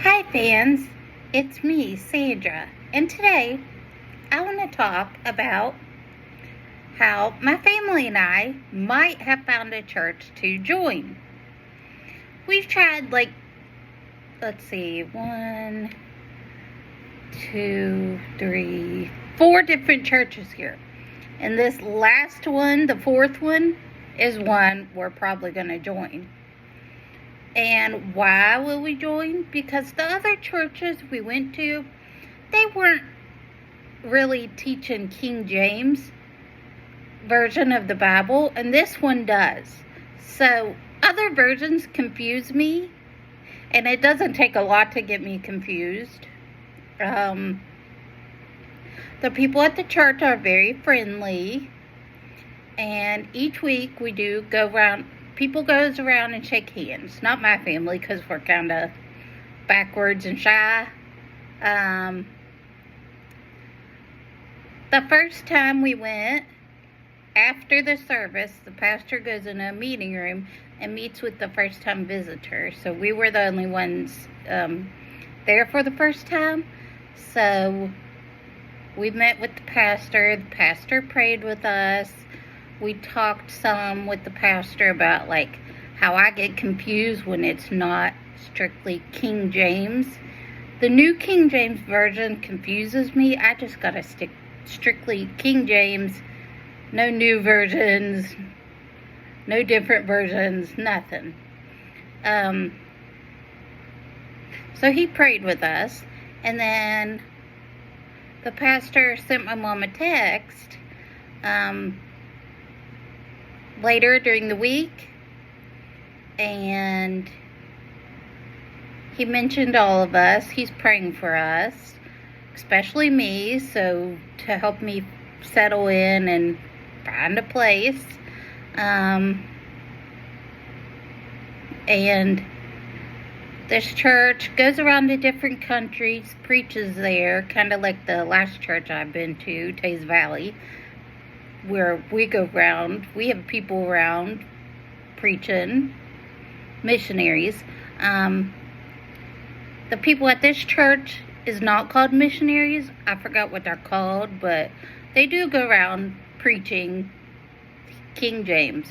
Hi fans, it's me, Sandra, and today I want to talk about how my family and I might have found a church to join. We've tried let's see, 4 different churches here. And this last one, the 4th one, is one we're probably going to join. And why will we join? Because the other churches we went to, they weren't really teaching King James version of the Bible, and this one does. So other versions confuse me, and it doesn't take a lot to get me confused. The people at the church are very friendly, and each week we do go around. People goes around and shake hands. Not my family, because we're kind of backwards and shy. The first time we went, after the service, the pastor goes in a meeting room and meets with the first-time visitor. So we were the only ones there for the first time. So we met with the pastor. The pastor prayed with us. We talked some with the pastor about how I get confused when it's not strictly King James. The New King James Version confuses me. I just gotta stick strictly King James. No new versions, no different versions, nothing. So he prayed with us, and then the pastor sent my mom a text later during the week, and he mentioned all of us. He's praying for us, especially me, so to help me settle in and find a place. And this church goes around to different countries, preaches there, kind of like the last church I've been to, Teays Valley, where we go around. We have people around preaching, missionaries. The people at this church is not called missionaries. I forgot what they're called, but they do go around preaching King James.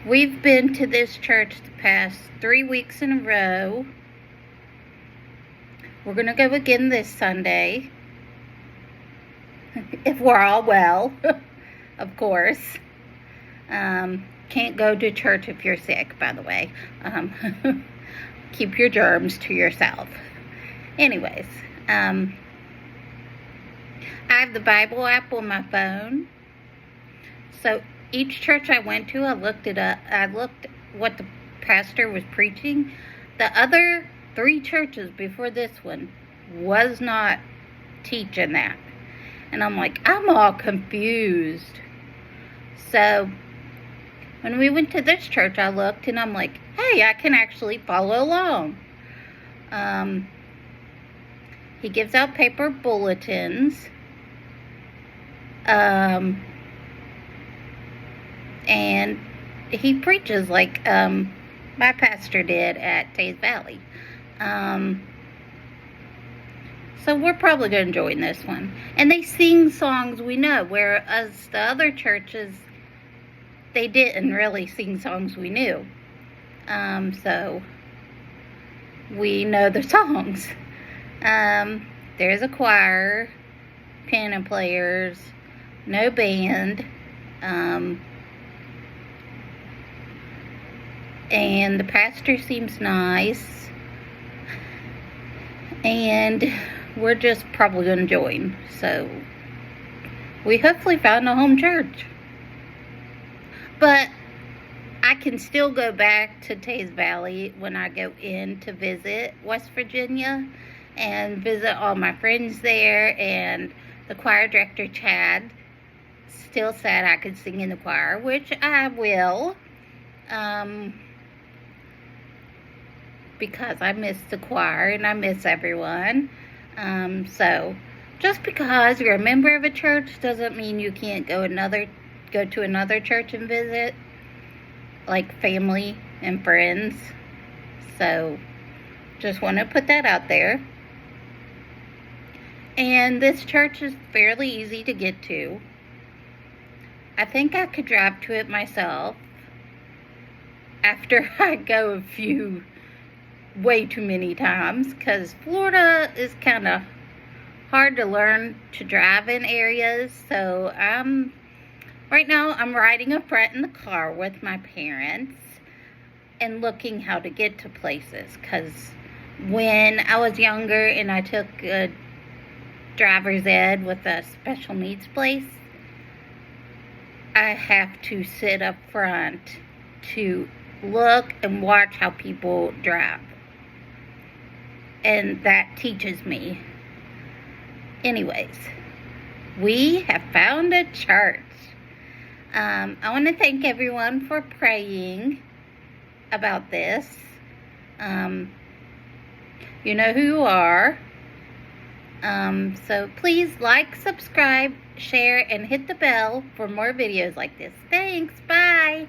We've been to this church the past 3 weeks in a row. We're going to go again this Sunday, if we're all well, of course. Can't go to church if you're sick, by the way. Keep your germs to yourself. Anyways, I have the Bible app on my phone. So each church I went to, I looked it up. I looked what the pastor was preaching. The other 3 churches before this one was not teaching that. And I'm like, I'm all confused. So when we went to this church, I looked and I'm like, hey, I can actually follow along. He gives out paper bulletins. And he preaches like my pastor did at Teays Valley. So we're probably going to join this one. And they sing songs we know, whereas the other churches, they didn't really sing songs we knew. So we know the songs. There's a choir, piano players, no band. And the pastor seems nice. And we're just probably going to join. So we hopefully found a home church. But I can still go back to Teays Valley when I go in to visit West Virginia and visit all my friends there. And the choir director, Chad, still said I could sing in the choir, which I will. Because I miss the choir and I miss everyone. So just because you're a member of a church doesn't mean you can't go to another church and visit, like family and friends. So, just want to put that out there. And this church is fairly easy to get to. I think I could drive to it myself after I go a few, way too many times, because Florida is kind of hard to learn to drive in areas. So right now I'm riding up front in the car with my parents and looking how to get to places, because when I was younger and I took a driver's ed with a special needs place, I have to sit up front to look and watch how people drive, and that teaches me. Anyways, we have found a church. I want to thank everyone for praying about this. You know who you are. So please like, subscribe, share, and hit the bell for more videos like this. Thanks. Bye.